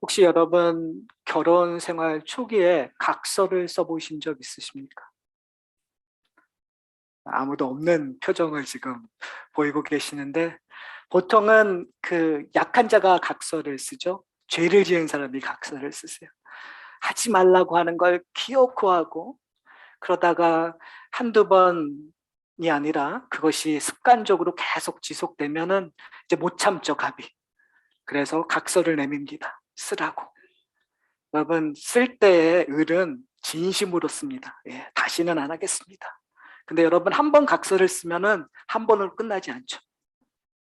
혹시 여러분 결혼 생활 초기에 각서를 써보신 적 있으십니까? 아무도 없는 표정을 지금 보이고 계시는데, 보통은 그 약한 자가 각서를 쓰죠. 죄를 지은 사람이 각서를 쓰세요. 하지 말라고 하는 걸 기어코 하고, 그러다가 한두 번이 아니라 그것이 습관적으로 계속 지속되면은 이제 못 참죠, 갑이. 그래서 각서를 내밉니다. 쓰라고. 여러분, 쓸 때의 을은 진심으로 씁니다. 예, 다시는 안 하겠습니다. 근데 여러분, 한 번 각서를 쓰면은 한 번으로 끝나지 않죠.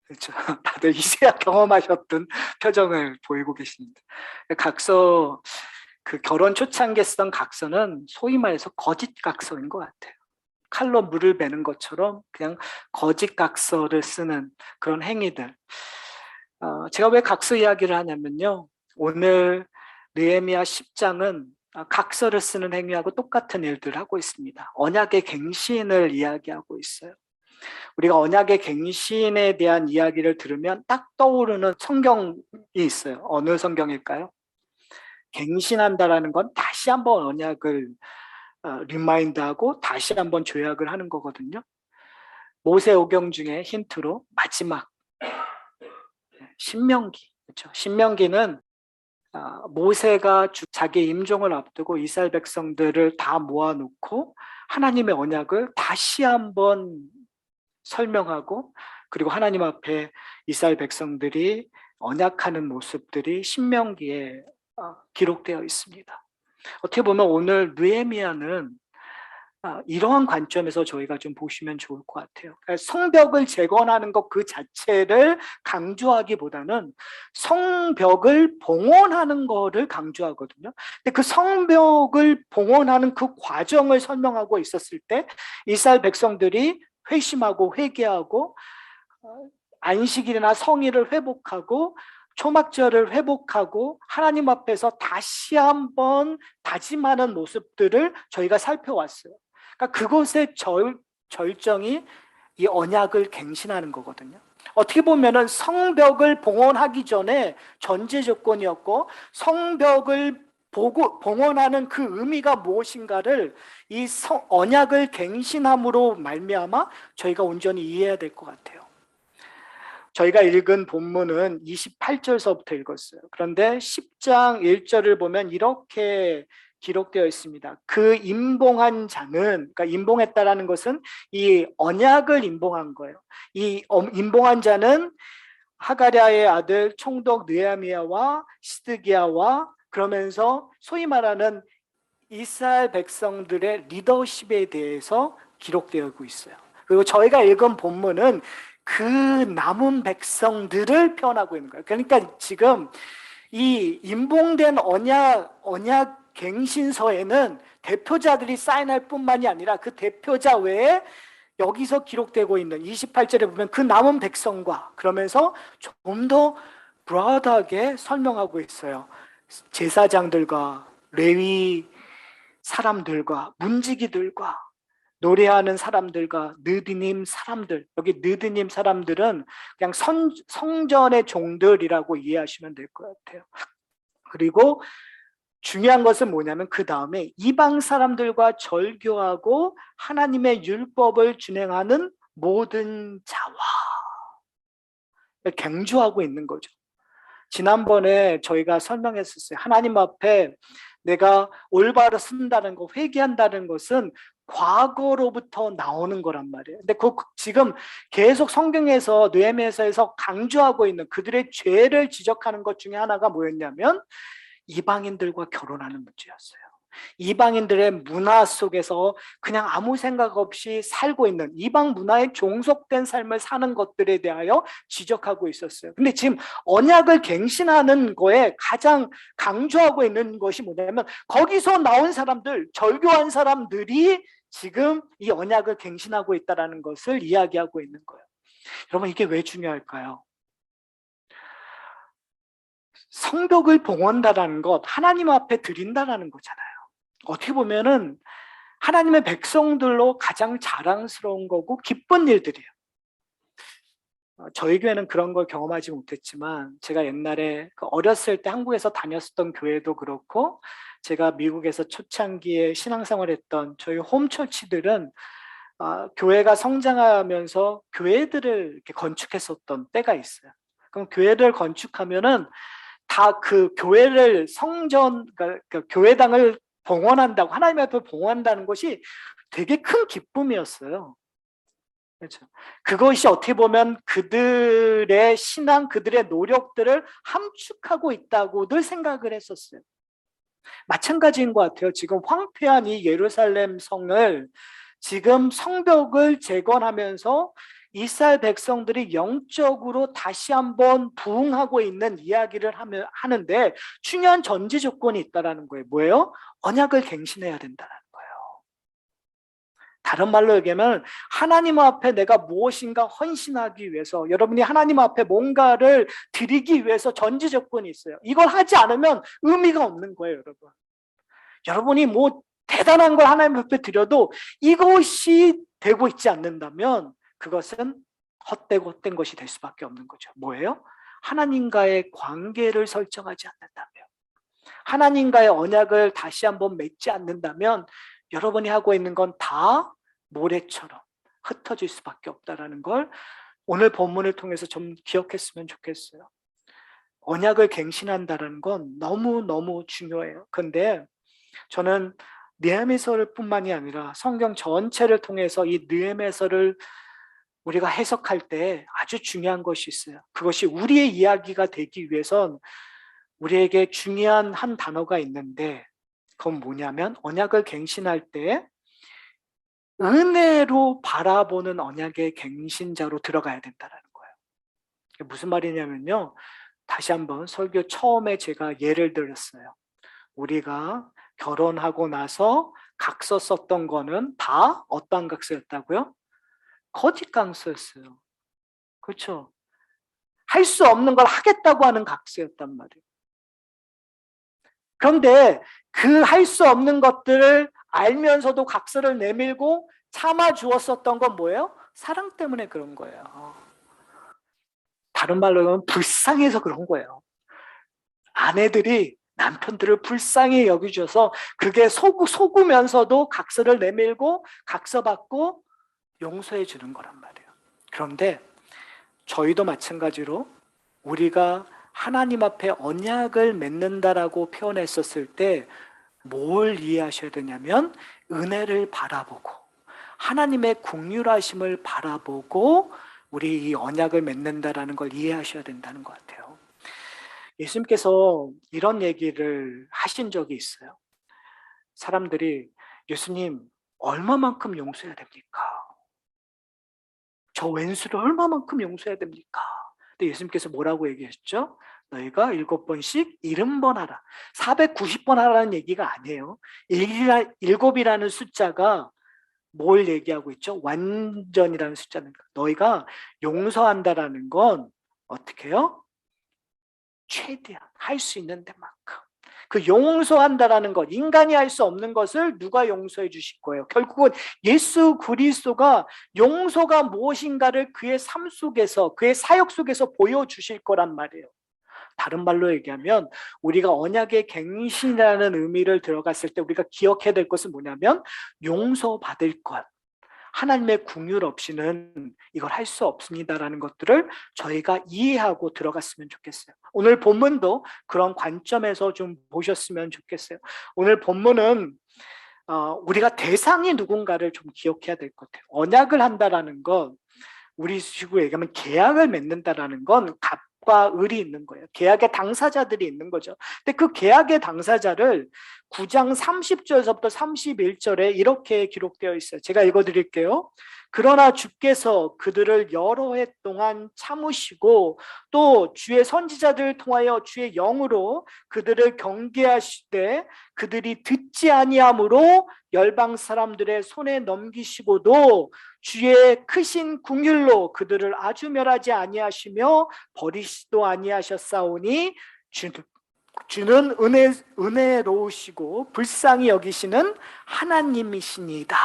그렇죠. 다들 이제야 경험하셨던 표정을 보이고 계십니다. 각서, 그 결혼 초창기에 쓰던 각서는 소위 말해서 거짓 각서인 것 같아요. 칼로 물을 베는 것처럼 그냥 거짓 각서를 쓰는 그런 행위들. 제가 왜 각서 이야기를 하냐면요. 오늘 느헤미야 10장은 각서를 쓰는 행위하고 똑같은 일들을 하고 있습니다. 언약의 갱신을 이야기하고 있어요. 우리가 언약의 갱신에 대한 이야기를 들으면 딱 떠오르는 성경이 있어요. 어느 성경일까요? 갱신한다라는 건 다시 한번 언약을 리마인드하고 다시 한번 조약을 하는 거거든요. 모세오경 중에 힌트로 마지막 신명기, 그렇죠? 신명기는 모세가 자기 임종을 앞두고 이스라엘 백성들을 다 모아놓고 하나님의 언약을 다시 한번 설명하고, 그리고 하나님 앞에 이스라엘 백성들이 언약하는 모습들이 신명기에 기록되어 있습니다. 어떻게 보면 오늘 느헤미야는 이러한 관점에서 저희가 좀 보시면 좋을 것 같아요. 그러니까 성벽을 재건하는 것 그 자체를 강조하기보다는 성벽을 봉헌하는 것을 강조하거든요. 근데 그 성벽을 봉헌하는 그 과정을 설명하고 있었을 때 이스라엘 백성들이 회심하고 회개하고 안식일이나 성일을 회복하고 초막절을 회복하고 하나님 앞에서 다시 한번 다짐하는 모습들을 저희가 살펴왔어요. 그러니까 그것의 절정이 이 언약을 갱신하는 거거든요. 어떻게 보면은 성벽을 봉헌하기 전에 전제 조건이었고, 성벽을 봉헌하는 그 의미가 무엇인가를 이 언약을 갱신함으로 말미암아 저희가 온전히 이해해야 될 것 같아요. 저희가 읽은 본문은 28절서부터 읽었어요. 그런데 10장 1절을 보면 이렇게 기록되어 있습니다. 그 임봉한 자는, 그러니까 임봉했다라는 것은 이 언약을 임봉한 거예요. 이 임봉한 자는 하가랴의 아들 총독 느헤미야와 시드기야와, 그러면서 소위 말하는 이스라엘 백성들의 리더십에 대해서 기록되고 있어요. 그리고 저희가 읽은 본문은 그 남은 백성들을 표현하고 있는 거예요. 그러니까 지금 이 임봉된 언약 갱신서에는 대표자들이 사인할 뿐만이 아니라 그 대표자 외에 여기서 기록되고 있는 28절에 보면 그 남은 백성과, 그러면서 좀 더 브라드하게 설명하고 있어요. 제사장들과 레위 사람들과 문지기들과 노래하는 사람들과 느드님 사람들, 여기 느드님 사람들은 그냥 성전의 종들이라고 이해하시면 될 것 같아요. 그리고 중요한 것은 뭐냐면 그 다음에 이방 사람들과 절교하고 하나님의 율법을 준행하는 모든 자와 강조하고 있는 거죠. 지난번에 저희가 설명했었어요. 하나님 앞에 내가 올바로 쓴다는 거, 회개한다는 것은 과거로부터 나오는 거란 말이에요. 근데 지금 계속 성경에서 느헤미야서에서 강조하고 있는 그들의 죄를 지적하는 것 중에 하나가 뭐였냐면 이방인들과 결혼하는 문제였어요. 이방인들의 문화 속에서 그냥 아무 생각 없이 살고 있는, 이방 문화에 종속된 삶을 사는 것들에 대하여 지적하고 있었어요. 근데 지금 언약을 갱신하는 거에 가장 강조하고 있는 것이 뭐냐면 거기서 나온 사람들, 절교한 사람들이 지금 이 언약을 갱신하고 있다는 것을 이야기하고 있는 거예요. 여러분, 이게 왜 중요할까요? 성벽을 봉헌한다는 것, 하나님 앞에 드린다는 거잖아요. 어떻게 보면은 하나님의 백성들로 가장 자랑스러운 거고 기쁜 일들이에요. 저희 교회는 그런 걸 경험하지 못했지만 제가 옛날에 어렸을 때 한국에서 다녔었던 교회도 그렇고 제가 미국에서 초창기에 신앙생활했던 저희 홈처치들은 교회가 성장하면서 교회들을 이렇게 건축했었던 때가 있어요. 그럼 교회를 건축하면은 다 그 교회를 그러니까 교회당을 봉헌한다고, 하나님 앞에 봉헌한다는 것이 되게 큰 기쁨이었어요. 그렇죠. 그것이 어떻게 보면 그들의 신앙, 그들의 노력들을 함축하고 있다고 늘 생각을 했었어요. 마찬가지인 것 같아요. 지금 황폐한 이 예루살렘 성을 지금 성벽을 재건하면서 이스라엘 백성들이 영적으로 다시 한번 부흥하고 있는 이야기를 하는데 중요한 전제 조건이 있다는 거예요. 뭐예요? 언약을 갱신해야 된다는 거예요. 다른 말로 얘기하면 하나님 앞에 내가 무엇인가 헌신하기 위해서, 여러분이 하나님 앞에 뭔가를 드리기 위해서 전제 조건이 있어요. 이걸 하지 않으면 의미가 없는 거예요, 여러분. 여러분이 뭐 대단한 걸 하나님 앞에 드려도 이것이 되고 있지 않는다면 그것은 헛된 것이 될 수밖에 없는 거죠. 뭐예요? 하나님과의 관계를 설정하지 않는다면, 하나님과의 언약을 다시 한번 맺지 않는다면 여러분이 하고 있는 건 다 모래처럼 흩어질 수밖에 없다는 걸 오늘 본문을 통해서 좀 기억했으면 좋겠어요. 언약을 갱신한다는 건 너무너무 중요해요. 그런데 저는 느헤미야서를 뿐만이 아니라 성경 전체를 통해서 이 느헤미야서를 우리가 해석할 때 아주 중요한 것이 있어요. 그것이 우리의 이야기가 되기 위해선 우리에게 중요한 한 단어가 있는데 그건 뭐냐면 언약을 갱신할 때 은혜로 바라보는 언약의 갱신자로 들어가야 된다는 거예요. 무슨 말이냐면요. 다시 한번 설교 처음에 제가 예를 들었어요. 우리가 결혼하고 나서 각서 썼던 거는 다 어떤 각서였다고요? 거짓 각서였어요. 그렇죠? 할 수 없는 걸 하겠다고 하는 각서였단 말이에요. 그런데 그 할 수 없는 것들을 알면서도 각서를 내밀고 참아 주었었던 건 뭐예요? 사랑 때문에 그런 거예요. 다른 말로 하면 불쌍해서 그런 거예요. 아내들이 남편들을 불쌍히 여겨줘서 그게 속으면서도 각서를 내밀고 각서받고 용서해 주는 거란 말이에요. 그런데 저희도 마찬가지로 우리가 하나님 앞에 언약을 맺는다라고 표현했었을 때 뭘 이해하셔야 되냐면 은혜를 바라보고 하나님의 긍휼하심을 바라보고 우리 이 언약을 맺는다라는 걸 이해하셔야 된다는 것 같아요. 예수님께서 이런 얘기를 하신 적이 있어요. 사람들이 예수님 얼마만큼 용서해야 됩니까? 저 왼수를 얼마만큼 용서해야 됩니까? 근데 예수님께서 뭐라고 얘기하셨죠? 너희가 7번씩 70번 하라. 490번 하라는 얘기가 아니에요. 7이라는 숫자가 뭘 얘기하고 있죠? 완전이라는 숫자는 너희가 용서한다라는 건 어떻게 해요? 최대한 할 수 있는 데만큼. 그 용서한다라는 것, 인간이 할 수 없는 것을 누가 용서해 주실 거예요? 결국은 예수 그리스도가 용서가 무엇인가를 그의 삶 속에서, 그의 사역 속에서 보여주실 거란 말이에요. 다른 말로 얘기하면 우리가 언약의 갱신이라는 의미를 들어갔을 때 우리가 기억해야 될 것은 뭐냐면 용서받을 것, 하나님의 긍휼 없이는 이걸 할 수 없습니다라는 것들을 저희가 이해하고 들어갔으면 좋겠어요. 오늘 본문도 그런 관점에서 좀 보셨으면 좋겠어요. 오늘 본문은 우리가 대상이 누군가를 좀 기억해야 될 것 같아요. 언약을 한다라는 건 우리 식으로 얘기하면 계약을 맺는다라는 건 갑과 을이 있는 거예요. 계약의 당사자들이 있는 거죠. 근데 그 계약의 당사자를 9장 30절에서부터 31절에 이렇게 기록되어 있어요. 제가 읽어드릴게요. 그러나 주께서 그들을 여러 해 동안 참으시고 또 주의 선지자들을 통하여 주의 영으로 그들을 경계하시되 그들이 듣지 아니함으로 열방 사람들의 손에 넘기시고도 주의 크신 긍휼로 그들을 아주 멸하지 아니하시며 버리시도 아니하셨사오니 주는 은혜로우시고 불쌍히 여기시는 하나님이시니이다.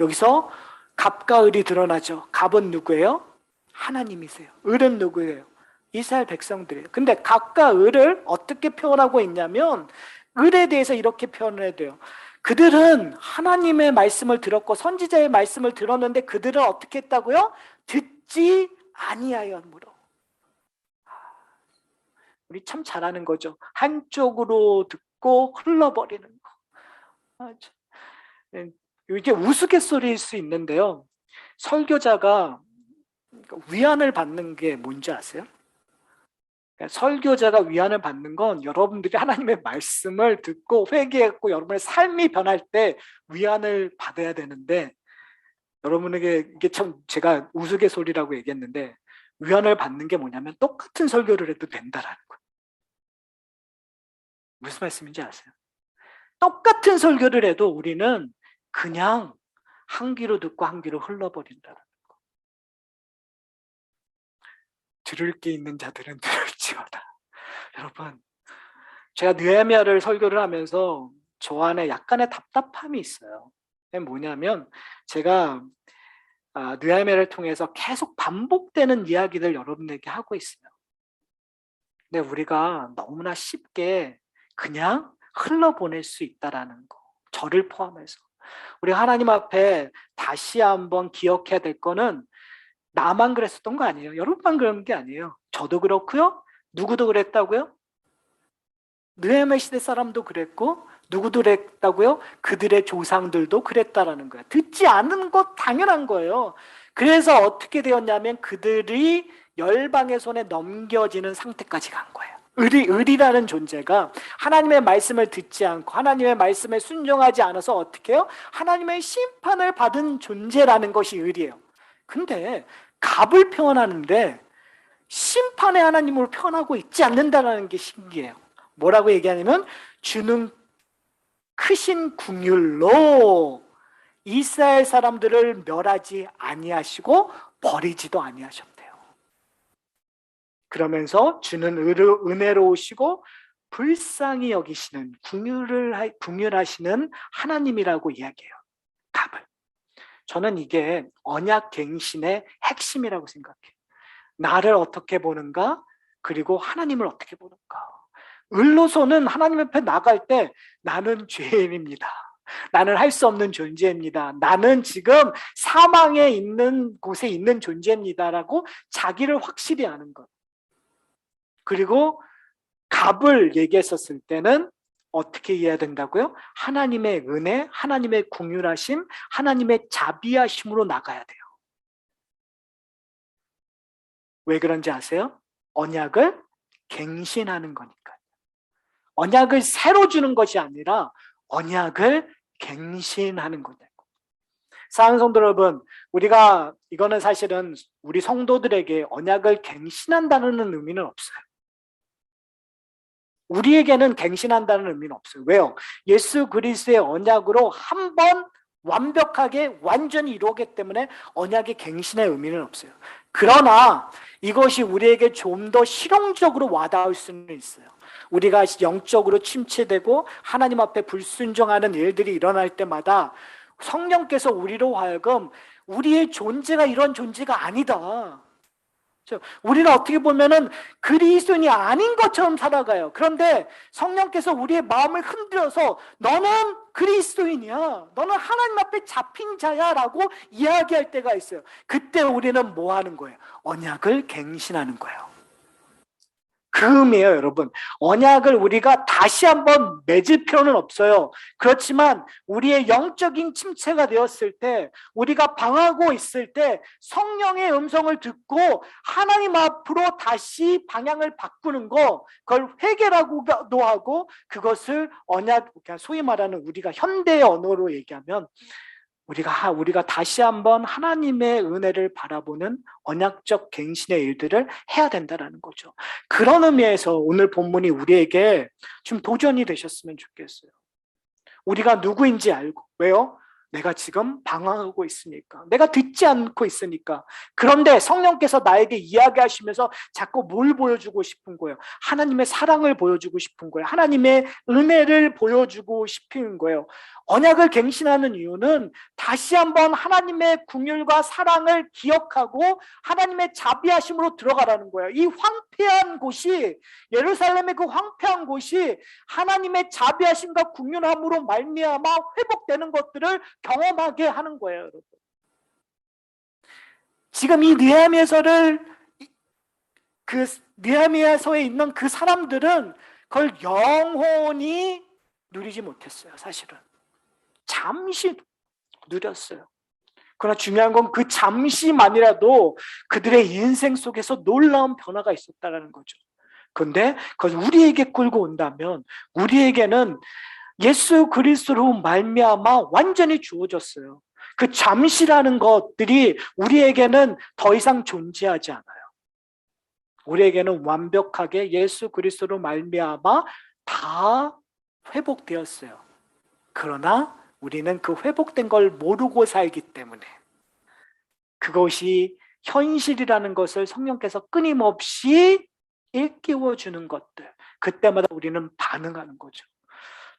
여기서 갑과 을이 드러나죠. 갑은 누구예요? 하나님이세요. 을은 누구예요? 이스라엘 백성들이에요. 근데 각각 을을 어떻게 표현하고 있냐면 을에 대해서 이렇게 표현을 해야 돼요. 그들은 하나님의 말씀을 들었고 선지자의 말씀을 들었는데 그들은 어떻게 했다고요? 듣지 아니하였므로. 우리 참 잘하는 거죠. 한쪽으로 듣고 흘러버리는 거. 이게 우스갯소리일 수 있는데요. 설교자가 위안을 받는 게 뭔지 아세요? 설교자가 위안을 받는 건 여러분들이 하나님의 말씀을 듣고 회개했고 여러분의 삶이 변할 때 위안을 받아야 되는데, 여러분에게 이게 참 제가 우스갯소리라고 얘기했는데 위안을 받는 게 뭐냐면 똑같은 설교를 해도 된다라는 거예요. 무슨 말씀인지 아세요? 똑같은 설교를 해도 우리는 그냥 한 귀로 듣고 한 귀로 흘러버린다는 거. 들을 게 있는 자들은 들을지어다. 여러분, 제가 느헤미야를 설교를 하면서 저 안에 약간의 답답함이 있어요. 뭐냐면 제가 느헤미야를 통해서 계속 반복되는 이야기를 여러분에게 하고 있어요. 근데 우리가 너무나 쉽게 그냥 흘러보낼 수 있다라는 거, 저를 포함해서. 우리 하나님 앞에 다시 한번 기억해야 될 거는 나만 그랬었던 거 아니에요. 여러분만 그런 게 아니에요. 저도 그렇고요. 누구도 그랬다고요? 느헤미야 시대 사람도 그랬고 누구도 그랬다고요? 그들의 조상들도 그랬다라는 거예요. 듣지 않는 것 당연한 거예요. 그래서 어떻게 되었냐면 그들이 열방의 손에 넘겨지는 상태까지 간 거예요. 을이라는 존재가 하나님의 말씀을 듣지 않고 하나님의 말씀에 순종하지 않아서 어떻게 해요? 하나님의 심판을 받은 존재라는 것이 을이에요. 근데 갑을 표현하는데 심판의 하나님으로 표현하고 있지 않는다는 게 신기해요. 뭐라고 얘기하냐면 주는 크신 긍휼로 이스라엘 사람들을 멸하지 아니하시고 버리지도 아니하셨대요. 그러면서 주는 은혜로우시고 불쌍히 여기시는 긍휼하시는 하나님이라고 이야기해요. 갑을. 저는 이게 언약 갱신의 핵심이라고 생각해요. 나를 어떻게 보는가? 그리고 하나님을 어떻게 보는가? 을로서는 하나님 앞에 나갈 때 나는 죄인입니다. 나는 할 수 없는 존재입니다. 나는 지금 사망에 있는 곳에 있는 존재입니다라고 자기를 확실히 아는 것. 그리고 갑을 얘기했었을 때는 어떻게 이해해야 된다고요? 하나님의 은혜, 하나님의 긍휼하심, 하나님의 자비하심으로 나가야 돼요. 왜 그런지 아세요? 언약을 갱신하는 거니까요. 언약을 새로 주는 것이 아니라 언약을 갱신하는 거냐고. 사랑하는 성도 여러분, 우리가 이거는 사실은 우리 성도들에게 언약을 갱신한다는 의미는 없어요. 우리에게는 갱신한다는 의미는 없어요. 왜요? 예수 그리스도의 언약으로 한 번 완벽하게 완전히 이루었기 때문에 언약의 갱신의 의미는 없어요. 그러나 이것이 우리에게 좀 더 실용적으로 와닿을 수는 있어요. 우리가 영적으로 침체되고 하나님 앞에 불순종하는 일들이 일어날 때마다 성령께서 우리로 하여금 우리의 존재가 이런 존재가 아니다. 우리는 어떻게 보면은 그리스도인이 아닌 것처럼 살아가요. 그런데 성령께서 우리의 마음을 흔들어서 너는 그리스도인이야, 너는 하나님 앞에 잡힌 자야 라고 이야기할 때가 있어요. 그때 우리는 뭐 하는 거예요? 언약을 갱신하는 거예요. 그 의미예요, 여러분. 언약을 우리가 다시 한번 맺을 필요는 없어요. 그렇지만 우리의 영적인 침체가 되었을 때, 우리가 방하고 있을 때 성령의 음성을 듣고 하나님 앞으로 다시 방향을 바꾸는 거, 그걸 회개라고도 하고, 그것을 언약, 소위 말하는 우리가 현대의 언어로 얘기하면 우리가 다시 한번 하나님의 은혜를 바라보는 언약적 갱신의 일들을 해야 된다는 거죠. 그런 의미에서 오늘 본문이 우리에게 좀 도전이 되셨으면 좋겠어요. 우리가 누구인지 알고. 왜요? 내가 지금 방황하고 있으니까, 내가 듣지 않고 있으니까. 그런데 성령께서 나에게 이야기하시면서 자꾸 뭘 보여주고 싶은 거예요? 하나님의 사랑을 보여주고 싶은 거예요. 하나님의 은혜를 보여주고 싶은 거예요. 언약을 갱신하는 이유는 다시 한번 하나님의 긍휼과 사랑을 기억하고 하나님의 자비하심으로 들어가라는 거예요. 이 황폐한 곳이, 예루살렘의 그 황폐한 곳이 하나님의 자비하심과 긍휼함으로 말미암아 회복되는 것들을 경험하게 하는 거예요, 여러분. 지금 이 느헤미야서를, 그 느헤미야서에 있는 그 사람들은 그걸 영원히 누리지 못했어요. 사실은 잠시 누렸어요. 그러나 중요한 건 그 잠시만이라도 그들의 인생 속에서 놀라운 변화가 있었다는 거죠. 그런데 그걸 우리에게 끌고 온다면 우리에게는 예수 그리스도로 말미암아 완전히 주어졌어요. 그 잠시라는 것들이 우리에게는 더 이상 존재하지 않아요. 우리에게는 완벽하게 예수 그리스도로 말미암아 다 회복되었어요. 그러나 우리는 그 회복된 걸 모르고 살기 때문에 그것이 현실이라는 것을 성령께서 끊임없이 일깨워 주는 것들, 그때마다 우리는 반응하는 거죠.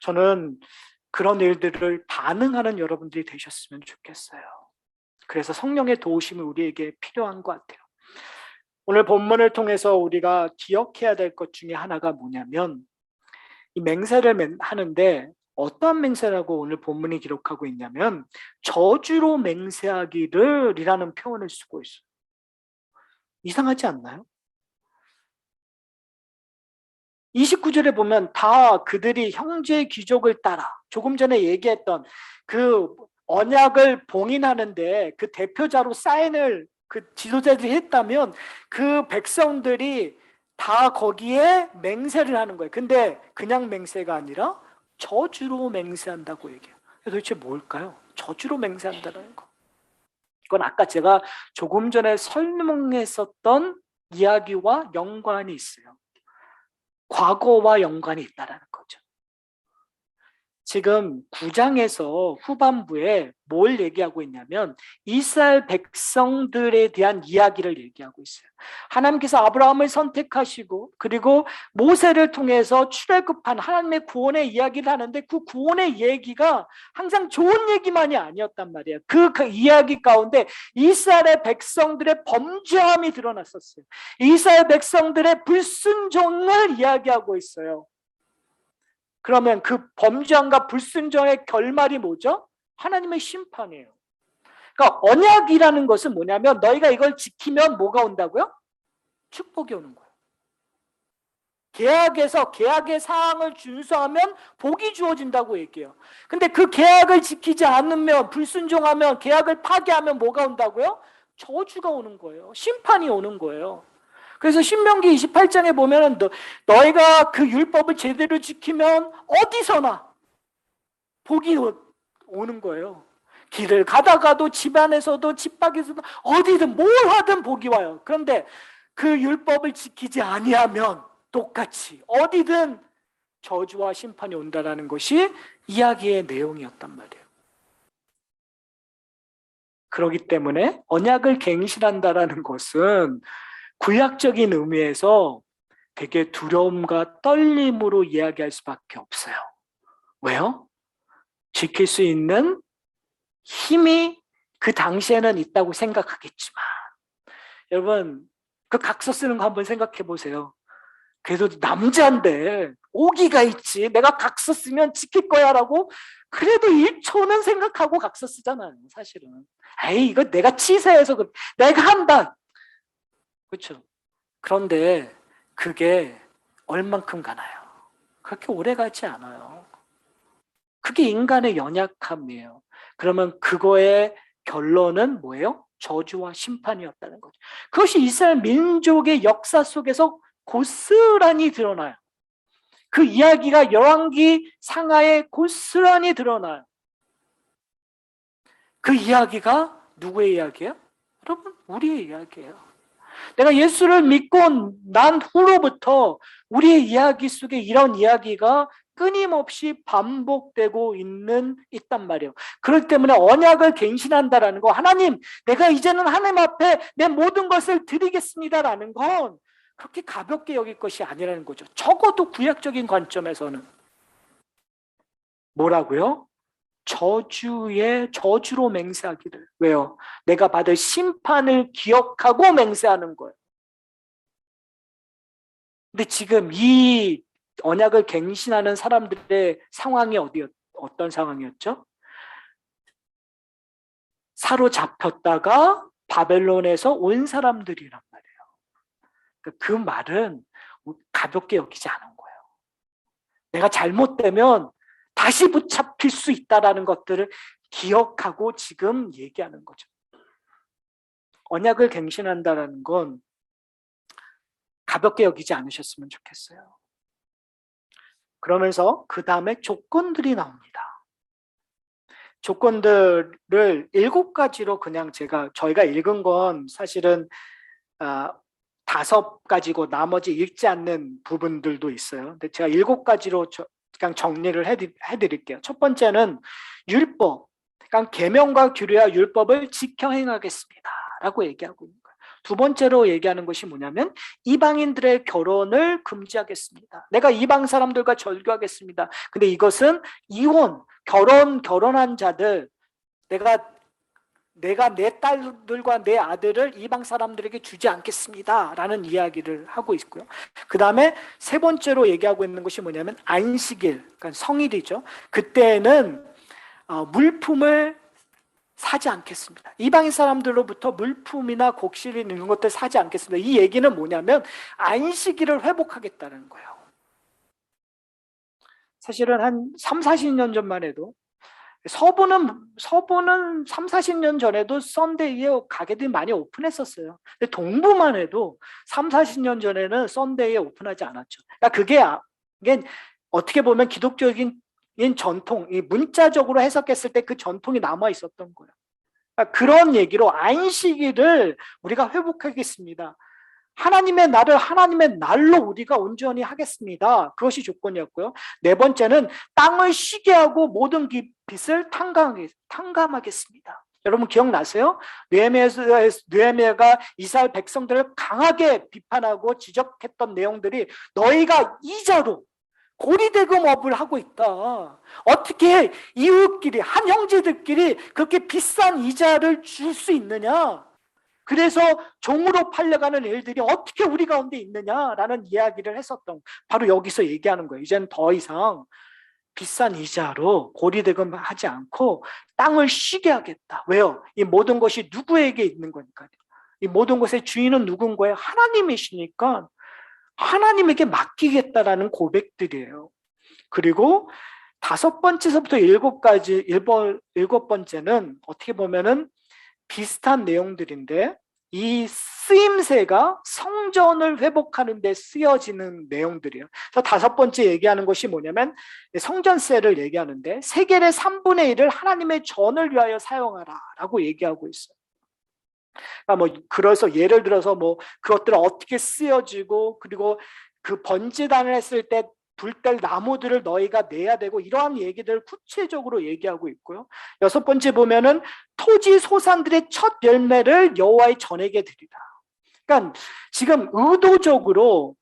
저는 그런 일들을 반응하는 여러분들이 되셨으면 좋겠어요. 그래서 성령의 도우심이 우리에게 필요한 것 같아요. 오늘 본문을 통해서 우리가 기억해야 될 것 중에 하나가 뭐냐면, 이 맹세를 하는데 어떠한 맹세라고 오늘 본문이 기록하고 있냐면 저주로 맹세하기를 이라는 표현을 쓰고 있어요. 이상하지 않나요? 29절에 보면 다 그들이 형제의 귀족을 따라, 조금 전에 얘기했던 그 언약을 봉인하는데 그 대표자로 사인을 그 지도자들이 했다면 그 백성들이 다 거기에 맹세를 하는 거예요. 근데 그냥 맹세가 아니라 저주로 맹세한다고 얘기해요. 도대체 뭘까요? 저주로 맹세한다는 거. 이건 아까 제가 조금 전에 설명했었던 이야기와 연관이 있어요. 과거와 연관이 있다는 거죠. 지금 9장에서 후반부에 뭘 얘기하고 있냐면 이스라엘 백성들에 대한 이야기를 얘기하고 있어요. 하나님께서 아브라함을 선택하시고 그리고 모세를 통해서 출애굽한 하나님의 구원의 이야기를 하는데 그 구원의 얘기가 항상 좋은 얘기만이 아니었단 말이에요. 그 이야기 가운데 이스라엘 백성들의 범죄함이 드러났었어요. 이스라엘 백성들의 불순종을 이야기하고 있어요. 그러면 그 범죄함과 불순종의 결말이 뭐죠? 하나님의 심판이에요. 그러니까 언약이라는 것은 뭐냐면 너희가 이걸 지키면 뭐가 온다고요? 축복이 오는 거예요. 계약에서 계약의 사항을 준수하면 복이 주어진다고 얘기해요. 근데 그 계약을 지키지 않으면, 불순종하면, 계약을 파기하면 뭐가 온다고요? 저주가 오는 거예요. 심판이 오는 거예요. 그래서 신명기 28장에 보면 너희가 그 율법을 제대로 지키면 어디서나 복이 오는 거예요. 길을 가다가도 집 안에서도 집 밖에서도 어디든 뭘 하든 복이 와요. 그런데 그 율법을 지키지 아니하면 똑같이 어디든 저주와 심판이 온다라는 것이 이야기의 내용이었단 말이에요. 그렇기 때문에 언약을 갱신한다라는 것은 구약적인 의미에서 되게 두려움과 떨림으로 이야기할 수밖에 없어요. 왜요? 지킬 수 있는 힘이 그 당시에는 있다고 생각하겠지만, 여러분 그 각서 쓰는 거 한번 생각해 보세요. 그래도 남자인데 오기가 있지, 내가 각서 쓰면 지킬 거야 라고 그래도 1초는 생각하고 각서 쓰잖아요. 사실은 에이 이거 내가 치사해서 내가 한다, 그렇죠? 그런데 그게 얼만큼 가나요? 그렇게 오래 가지 않아요. 그게 인간의 연약함이에요. 그러면 그거의 결론은 뭐예요? 저주와 심판이었다는 거죠. 그것이 이스라엘 민족의 역사 속에서 고스란히 드러나요. 그 이야기가 열왕기 상하에 고스란히 드러나요. 그 이야기가 누구의 이야기예요? 여러분, 우리의 이야기예요. 내가 예수를 믿고 난 후로부터 우리의 이야기 속에 이런 이야기가 끊임없이 반복되고 있단 말이에요. 그렇기 때문에 언약을 갱신한다라는 거, 하나님, 내가 이제는 하나님 앞에 내 모든 것을 드리겠습니다라는 건 그렇게 가볍게 여길 것이 아니라는 거죠. 적어도 구약적인 관점에서는 뭐라고요? 저주로 맹세하기를. 왜요? 내가 받을 심판을 기억하고 맹세하는 거예요. 근데 지금 이 언약을 갱신하는 사람들의 상황이 어떤 상황이었죠? 사로잡혔다가 바벨론에서 온 사람들이란 말이에요. 그 말은 가볍게 여기지 않은 거예요. 내가 잘못되면 다시 붙잡힐 수 있다는 것들을 기억하고 지금 얘기하는 거죠. 언약을 갱신한다는 건 가볍게 여기지 않으셨으면 좋겠어요. 그러면서 그 다음에 조건들이 나옵니다. 조건들을 7가지로 그냥 저희가 읽은 건 사실은 5가지고 나머지 읽지 않는 부분들도 있어요. 근데 제가 7가지로 그냥 정리를 해드릴게요. 첫 번째는 율법, 그러니까 계명과 규례와 율법을 지켜 행하겠습니다 라고 얘기하고 있는 거예요. 두 번째로 얘기하는 것이 뭐냐면 이방인들의 결혼을 금지하겠습니다. 내가 이방 사람들과 절교하겠습니다. 근데 이것은 결혼한 자들, 내가 내 딸들과 내 아들을 이방 사람들에게 주지 않겠습니다 라는 이야기를 하고 있고요. 그 다음에 세 번째로 얘기하고 있는 것이 뭐냐면 안식일, 그러니까 성일이죠. 그때는 물품을 사지 않겠습니다. 이방인 사람들로부터 물품이나 곡식 이런 것들 사지 않겠습니다. 이 얘기는 뭐냐면 안식일을 회복하겠다는 거예요. 사실은 한 3, 40년 전만 해도 서부는 3, 40년 전에도 썬데이에 가게들이 많이 오픈했었어요. 근데 동부만 해도 3, 40년 전에는 썬데이에 오픈하지 않았죠. 그러니까 그게 어떻게 보면 기독적인 전통, 이 문자적으로 해석했을 때 그 전통이 남아 있었던 거예요. 그러니까 그런 얘기로 안식일을 우리가 회복하겠습니다. 하나님의 날로 우리가 온전히 하겠습니다. 그것이 조건이었고요. 네 번째는 땅을 쉬게 하고 모든 빚을 탕감하겠습니다. 여러분 기억나세요? 느헤미야가 이스라엘 백성들을 강하게 비판하고 지적했던 내용들이 너희가 이자로 고리대금업을 하고 있다. 어떻게 이웃끼리 한 형제들끼리 그렇게 비싼 이자를 줄 수 있느냐? 그래서 종으로 팔려가는 일들이 어떻게 우리 가운데 있느냐라는 이야기를 했었던, 바로 여기서 얘기하는 거예요. 이제는 더 이상 비싼 이자로 고리대금 하지 않고 땅을 쉬게 하겠다. 왜요? 이 모든 것이 누구에게 있는 거니까요. 이 모든 것의 주인은 누군 거예요? 하나님이시니까 하나님에게 맡기겠다라는 고백들이에요. 그리고 5번째서부터 7번째는 어떻게 보면은 비슷한 내용들인데 이 쓰임새가 성전을 회복하는 데 쓰여지는 내용들이에요. 그래서 5번째 얘기하는 것이 뭐냐면 성전세를 얘기하는데 세겔의 3분의 1을 하나님의 전을 위하여 사용하라 라고 얘기하고 있어요. 그러니까 그래서 예를 들어서 그것들을 어떻게 쓰여지고, 그리고 그 번제단을 했을 때 불뗄 나무들을 너희가 내야 되고, 이러한 얘기들을 구체적으로 얘기하고 있고요. 6번째 보면은 토지 소산들의 첫 열매를 여호와의 전에게 드리라. 그러니까 지금 의도적으로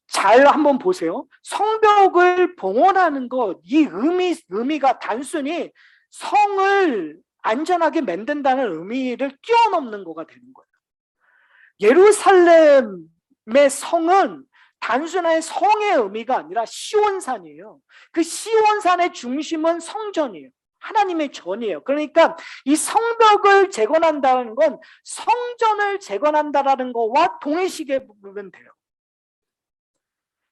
잘 한번 보세요. 성벽을 봉헌하는 것, 이 의미가 단순히 성을 안전하게 만든다는 의미를 뛰어넘는 거가 되는 거예요. 예루살렘의 성은 단순한 성의 의미가 아니라 시온산이에요. 그 시온산의 중심은 성전이에요. 하나님의 전이에요. 그러니까 이 성벽을 재건한다는 건 성전을 재건한다는 것과 동일시게 보면 돼요.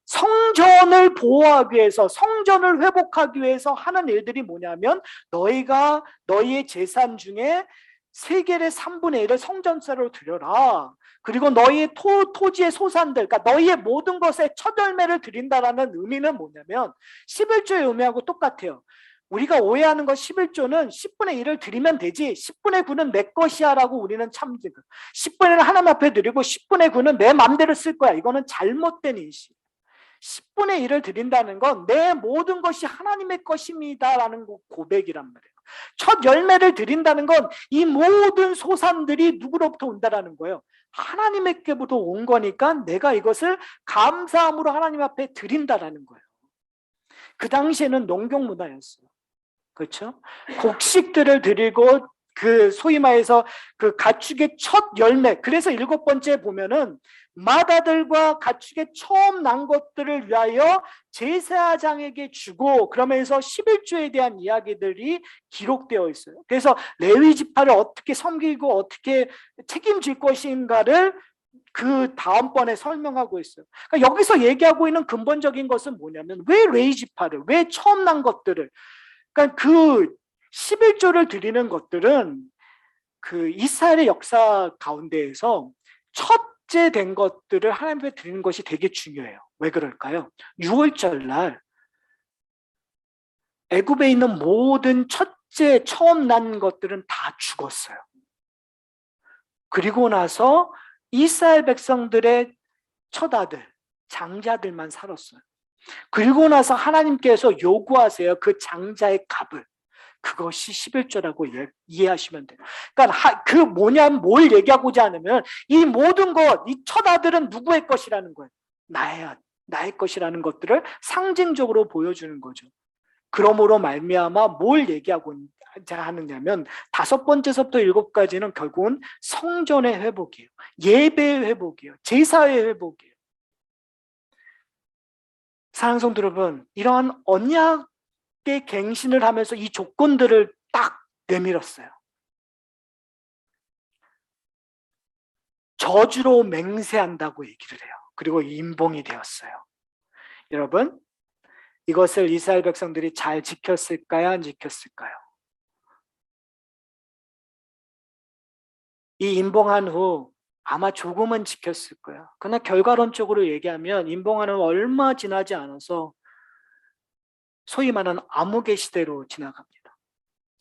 성전을 보호하기 위해서, 성전을 회복하기 위해서 하는 일들이 뭐냐면 너희가 너희의 재산 중에 세겔의 3분의 1을 성전세로 드려라. 그리고 너희의 토지의 소산들, 그러니까 너희의 모든 것에 첫 열매를 드린다라는 의미는 뭐냐면 11조의 의미하고 똑같아요. 우리가 오해하는 것 11조는 10분의 1을 드리면 되지 10분의 9는 내 것이야 라고 우리는 참지. 10분의 1을 하나님 앞에 드리고 10분의 9는 내 맘대로 쓸 거야. 이거는 잘못된 인식. 10분의 1을 드린다는 건 내 모든 것이 하나님의 것입니다라는 고백이란 말이에요. 첫 열매를 드린다는 건 이 모든 소산들이 누구로부터 온다라는 거예요. 하나님에게부터 온 거니까 내가 이것을 감사함으로 하나님 앞에 드린다라는 거예요. 그 당시에는 농경 문화였어요. 그렇죠? 곡식들을 드리고 그 소위 말해서 그 가축의 첫 열매, 그래서 7번째 보면은 마다들과 가축의 처음 난 것들을 위하여 제사장에게 주고, 그러면서 11조에 대한 이야기들이 기록되어 있어요. 그래서 레위 지파를 어떻게 섬기고 어떻게 책임질 것인가를 그 다음번에 설명하고 있어요. 그러니까 여기서 얘기하고 있는 근본적인 것은 뭐냐면, 왜 레위 지파를, 왜 처음 난 것들을, 그러니까 그 11조를 드리는 것들은 그 이스라엘의 역사 가운데에서 첫째 된 것들을 하나님께 드리는 것이 되게 중요해요. 왜 그럴까요? 6월절 날 애굽에 있는 모든 첫째 처음 난 것들은 다 죽었어요. 그리고 나서 이스라엘 백성들의 첫 아들, 장자들만 살았어요. 그리고 나서 하나님께서 요구하세요. 그 장자의 값을. 그것이 11조라고 이해하시면 돼요. 그러니까 뭘 얘기하고자 하냐면, 이 모든 것, 이 첫 아들은 누구의 것이라는 거예요. 나의 것이라는 것들을 상징적으로 보여주는 거죠. 그러므로 말미암아 뭘 얘기하고자 하느냐면, 5번째서부터 7까지는 결국은 성전의 회복이에요. 예배의 회복이에요. 제사의 회복이에요. 사랑하는 성도 여러분, 이러한 언약의 갱신을 하면서 이 조건들을 딱 내밀었어요. 저주로 맹세한다고 얘기를 해요. 그리고 임봉이 되었어요. 여러분, 이것을 이스라엘 백성들이 잘 지켰을까요? 안 지켰을까요? 이 임봉한 후 아마 조금은 지켰을 거예요. 그러나 결과론적으로 얘기하면 임봉하는 얼마 지나지 않아서 소위 말하는 암흑의 시대로 지나갑니다.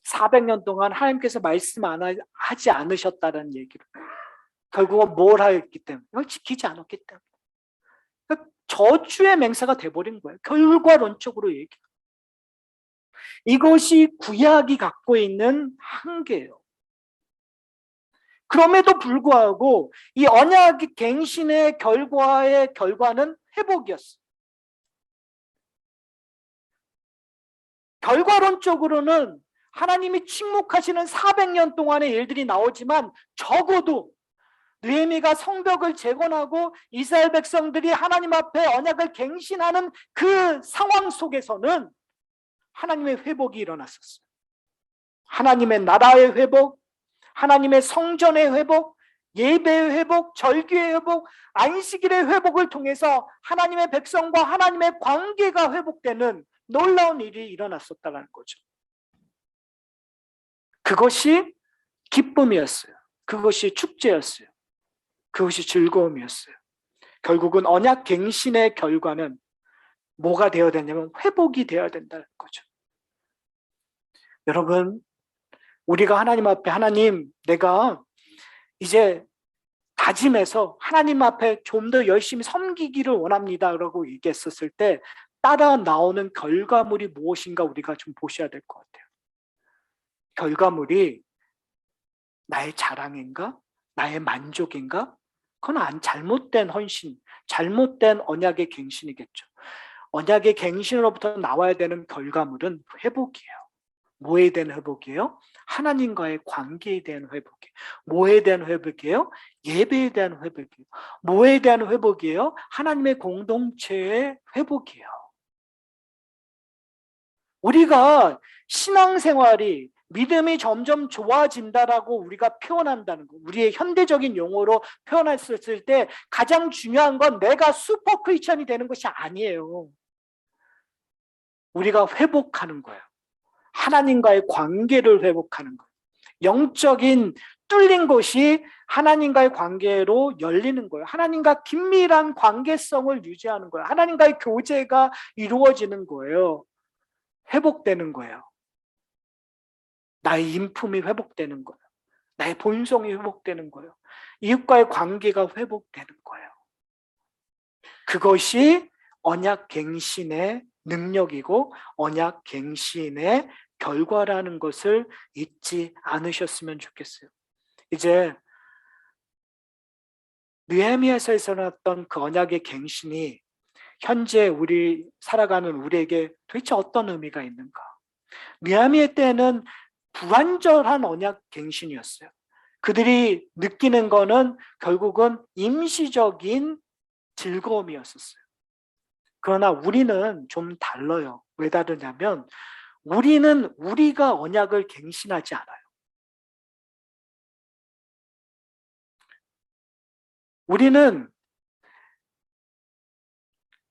400년 동안 하나님께서 말씀 하지 않으셨다는 얘기를, 결국은 뭘 하였기 때문에, 이걸 지키지 않았기 때문에 그러니까 저주의 맹세가 돼버린 거예요. 결과론적으로 얘기. 이것이 구약이 갖고 있는 한계예요. 그럼에도 불구하고 이 언약의 갱신의 결과는 회복이었어요. 결과론적으로는 하나님이 침묵하시는 400년 동안의 일들이 나오지만, 적어도 느헤미야가 성벽을 재건하고 이스라엘 백성들이 하나님 앞에 언약을 갱신하는 그 상황 속에서는 하나님의 회복이 일어났었어요. 하나님의 나라의 회복, 하나님의 성전의 회복, 예배의 회복, 절기의 회복, 안식일의 회복을 통해서 하나님의 백성과 하나님의 관계가 회복되는 놀라운 일이 일어났었다는 거죠. 그것이 기쁨이었어요. 그것이 축제였어요. 그것이 즐거움이었어요. 결국은 언약 갱신의 결과는 뭐가 되어야 되냐면 회복이 되어야 된다는 거죠. 여러분, 우리가 하나님 앞에, 하나님, 내가 이제 다짐해서 하나님 앞에 좀 더 열심히 섬기기를 원합니다 라고 얘기했었을 때 따라 나오는 결과물이 무엇인가 우리가 좀 보셔야 될 것 같아요. 결과물이 나의 자랑인가? 나의 만족인가? 그건 잘못된 헌신, 잘못된 언약의 갱신이겠죠. 언약의 갱신으로부터 나와야 되는 결과물은 회복이에요. 뭐에 대한 회복이에요? 하나님과의 관계에 대한 회복이에요. 뭐에 대한 회복이에요? 예배에 대한 회복이에요. 뭐에 대한 회복이에요? 하나님의 공동체의 회복이에요. 우리가 신앙생활이, 믿음이 점점 좋아진다라고 우리가 표현한다는 거, 우리의 현대적인 용어로 표현했을 때 가장 중요한 건 내가 슈퍼 크리스천이 되는 것이 아니에요. 우리가 회복하는 거예요. 하나님과의 관계를 회복하는 거예요. 영적인 뚫린 곳이 하나님과의 관계로 열리는 거예요. 하나님과 긴밀한 관계성을 유지하는 거예요. 하나님과의 교제가 이루어지는 거예요. 회복되는 거예요. 나의 인품이 회복되는 거예요. 나의 본성이 회복되는 거예요. 이웃과의 관계가 회복되는 거예요. 그것이 언약 갱신의 능력이고 언약 갱신의 결과라는 것을 잊지 않으셨으면 좋겠어요. 이제 느헤미야서에서 나왔던 그 언약의 갱신이 현재 우리 살아가는 우리에게 도대체 어떤 의미가 있는가? 느헤미야 때는 불완전한 언약 갱신이었어요. 그들이 느끼는 거는 결국은 임시적인 즐거움이었었어요. 그러나 우리는 좀 달라요. 왜 다르냐면 우리는 우리가 언약을 갱신하지 않아요. 우리는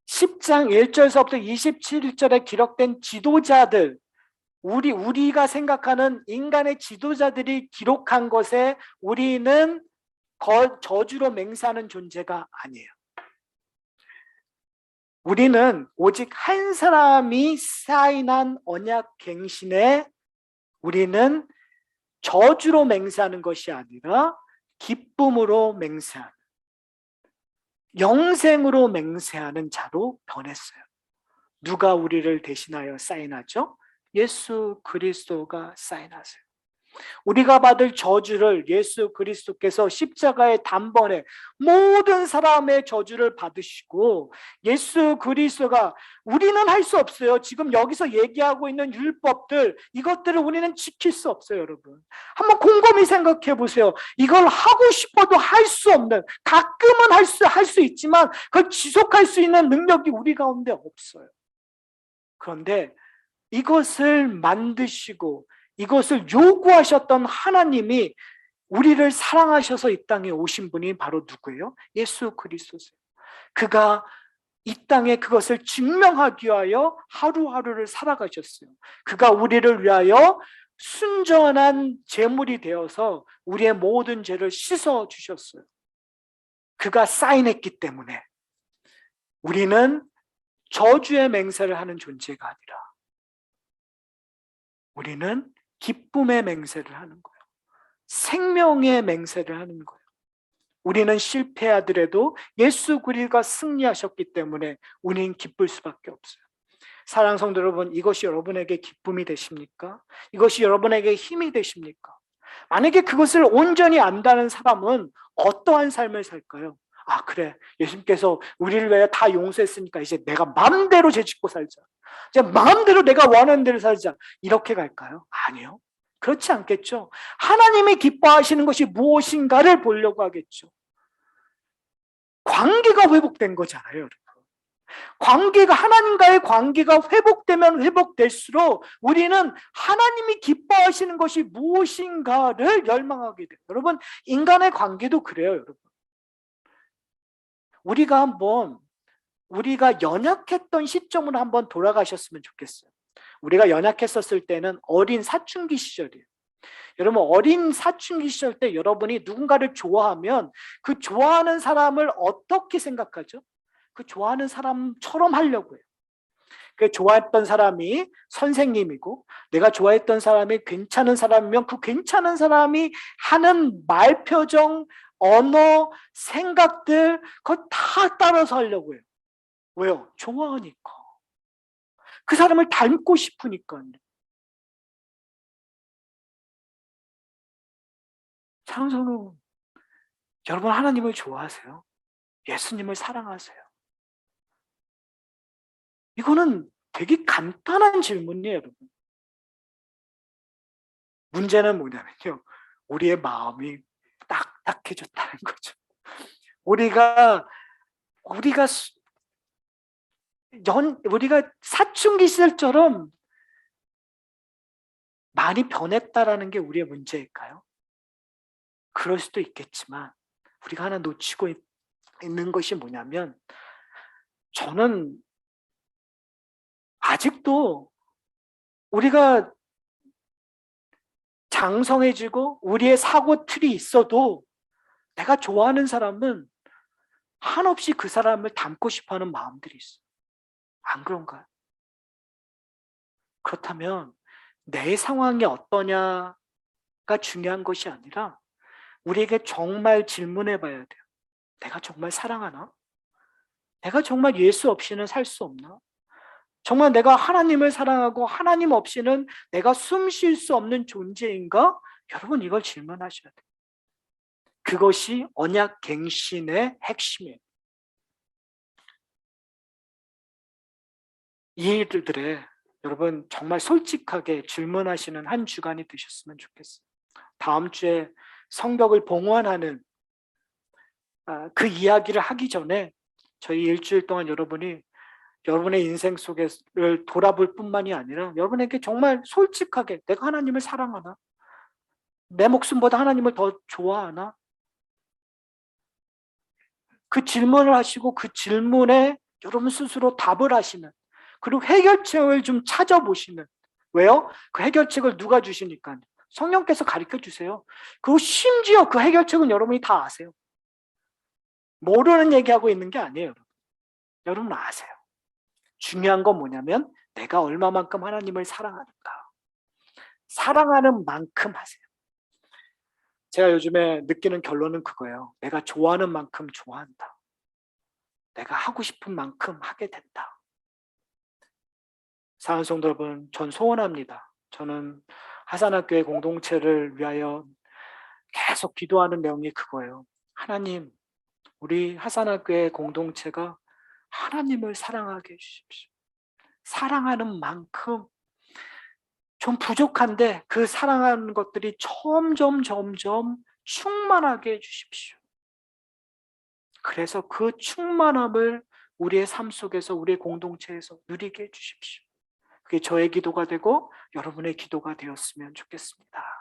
10장 1절서부터 27절에 기록된 지도자들, 우리가 생각하는 인간의 지도자들이 기록한 것에 우리는 저주로 맹세하는 존재가 아니에요. 우리는 오직 한 사람이 사인한 언약 갱신에 우리는 저주로 맹세하는 것이 아니라 기쁨으로 맹세하는, 영생으로 맹세하는 자로 변했어요. 누가 우리를 대신하여 사인하죠? 예수 그리스도가 사인하세요. 우리가 받을 저주를 예수 그리스도께서 십자가의 단번에 모든 사람의 저주를 받으시고, 예수 그리스도가, 우리는 할 수 없어요. 지금 여기서 얘기하고 있는 율법들, 이것들을 우리는 지킬 수 없어요. 여러분, 한번 곰곰이 생각해 보세요. 이걸 하고 싶어도 할 수 없는, 가끔은 할 수 있지만 그걸 지속할 수 있는 능력이 우리 가운데 없어요. 그런데 이것을 만드시고 이것을 요구하셨던 하나님이 우리를 사랑하셔서 이 땅에 오신 분이 바로 누구예요? 예수 그리스도세요. 그가 이 땅에 그것을 증명하기 위하여 하루하루를 살아가셨어요. 그가 우리를 위하여 순전한 제물이 되어서 우리의 모든 죄를 씻어 주셨어요. 그가 사인했기 때문에 우리는 저주의 맹세를 하는 존재가 아니라 우리는 기쁨의 맹세를 하는 거예요. 생명의 맹세를 하는 거예요. 우리는 실패하더라도 예수 그리스도가 승리하셨기 때문에 우리는 기쁠 수밖에 없어요. 사랑하는 성도 여러분, 이것이 여러분에게 기쁨이 되십니까? 이것이 여러분에게 힘이 되십니까? 만약에 그것을 온전히 안다는 사람은 어떠한 삶을 살까요? 아, 그래, 예수님께서 우리를 위해 다 용서했으니까 이제 내가 마음대로 죄짓고 살자, 이제 마음대로 내가 원하는 대로 살자, 이렇게 갈까요? 아니요, 그렇지 않겠죠. 하나님이 기뻐하시는 것이 무엇인가를 보려고 하겠죠. 관계가 회복된 거잖아요, 여러분. 관계가, 하나님과의 관계가 회복되면 회복될수록 우리는 하나님이 기뻐하시는 것이 무엇인가를 열망하게 돼요. 여러분, 인간의 관계도 그래요, 여러분. 우리가 연약했던 시점으로 한번 돌아가셨으면 좋겠어요. 우리가 연약했었을 때는 어린 사춘기 시절이에요. 여러분, 어린 사춘기 시절 때 여러분이 누군가를 좋아하면 그 좋아하는 사람을 어떻게 생각하죠? 그 좋아하는 사람처럼 하려고 해요. 그 좋아했던 사람이 선생님이고 내가 좋아했던 사람이 괜찮은 사람이면 그 괜찮은 사람이 하는 말, 표정, 언어, 생각들 그거 다 따라서 하려고 해요. 왜요? 좋아하니까. 그 사람을 닮고 싶으니까요. 사랑하는 여러분, 하나님을 좋아하세요? 예수님을 사랑하세요? 이거는 되게 간단한 질문이에요, 여러분. 문제는 뭐냐면요, 우리의 마음이 딱딱해졌다는 거죠. 우리가 사춘기 시절처럼 많이 변했다라는 게 우리의 문제일까요? 그럴 수도 있겠지만 우리가 하나 놓치고 있는 것이 뭐냐면, 저는 아직도 우리가 장성해지고 우리의 사고 틀이 있어도 내가 좋아하는 사람은 한없이 그 사람을 닮고 싶어하는 마음들이 있어요. 안 그런가요? 그렇다면 내 상황이 어떠냐가 중요한 것이 아니라 우리에게 정말 질문해 봐야 돼요. 내가 정말 사랑하나? 내가 정말 예수 없이는 살 수 없나? 정말 내가 하나님을 사랑하고 하나님 없이는 내가 숨 쉴 수 없는 존재인가? 여러분 이걸 질문하셔야 돼요. 그것이 언약 갱신의 핵심이에요. 이 일들에 여러분 정말 솔직하게 질문하시는 한 주간이 되셨으면 좋겠어요. 다음 주에 성벽을 봉헌하는 그 이야기를 하기 전에 저희 일주일 동안 여러분이 여러분의 인생 속을 돌아볼 뿐만이 아니라 여러분에게 정말 솔직하게 내가 하나님을 사랑하나? 내 목숨보다 하나님을 더 좋아하나? 그 질문을 하시고 그 질문에 여러분 스스로 답을 하시는, 그리고 해결책을 좀 찾아보시는. 왜요? 그 해결책을 누가 주시니까? 성령께서 가르쳐 주세요. 그리고 심지어 그 해결책은 여러분이 다 아세요. 모르는 얘기하고 있는 게 아니에요. 여러분 아세요. 중요한 건 뭐냐면 내가 얼마만큼 하나님을 사랑하는가. 사랑하는 만큼 하세요. 제가 요즘에 느끼는 결론은 그거예요. 내가 좋아하는 만큼 좋아한다. 내가 하고 싶은 만큼 하게 된다. 사랑하는 성도 여러분, 전 소원합니다. 저는 하산학교의 공동체를 위하여 계속 기도하는 내용이 그거예요. 하나님, 우리 하산학교의 공동체가 하나님을 사랑하게 해주십시오. 사랑하는 만큼 좀 부족한데 그 사랑하는 것들이 점점 충만하게 해주십시오. 그래서 그 충만함을 우리의 삶 속에서 우리의 공동체에서 누리게 해주십시오. 그게 저의 기도가 되고 여러분의 기도가 되었으면 좋겠습니다.